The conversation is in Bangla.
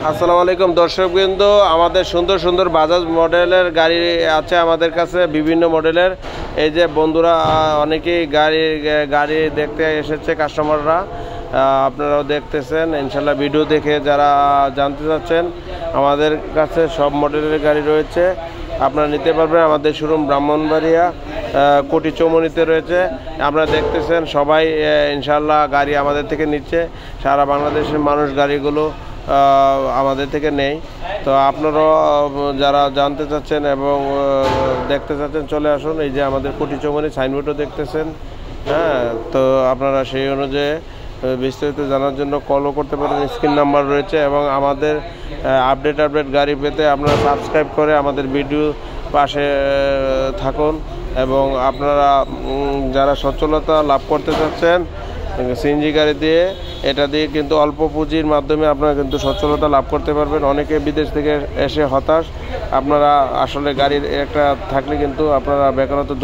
আসসালামু আলাইকুম দর্শকবৃন্দ, আমাদের সুন্দর সুন্দর বাজাজ মডেলের গাড়ি আছে আমাদের কাছে, বিভিন্ন মডেলের। এই যে বন্ধুরা অনেকেই গাড়ি দেখতে এসেছে, কাস্টমাররা আপনারাও দেখতেছেন ইনশাল্লাহ। ভিডিও দেখে যারা জানতে চাচ্ছেন, আমাদের কাছে সব মডেলের গাড়ি রয়েছে, আপনারা নিতে পারবেন। আমাদের শোরুম ব্রাহ্মণবাড়িয়া কোটি চৌমনিতে রয়েছে। আপনারা দেখতেছেন সবাই ইনশাল্লাহ গাড়ি আমাদের থেকে নিচ্ছে। সারা বাংলাদেশের মানুষ গাড়িগুলো আমাদের থেকে নেই। তো আপনারাও যারা জানতে চাচ্ছেন এবং দেখতে চাচ্ছেন চলে আসুন। এই যে আমাদের কোটি চৌমনি সাইনবোর্ডও দেখতেছেন, হ্যাঁ। তো আপনারা সেই অনুযায়ী বিস্তারিত জানার জন্য কলও করতে পারেন, স্ক্রিন নাম্বার রয়েছে। এবং আমাদের আপডেট গাড়ি পেতে আপনারা সাবস্ক্রাইব করে আমাদের ভিডিও পাশে থাকুন। এবং আপনারা যারা সচ্ছলতা লাভ করতে চাচ্ছেন সিএনজি গাড়ি দিয়ে, এটা দিয়ে কিন্তু অল্প পুঁজির মাধ্যমে আপনারা কিন্তু সচ্ছলতা লাভ করতে পারবেন। অনেকে বিদেশ থেকে এসে হতাশ, আপনারা আসলে গাড়ির একটা থাকলে কিন্তু আপনারা বেকারত্ব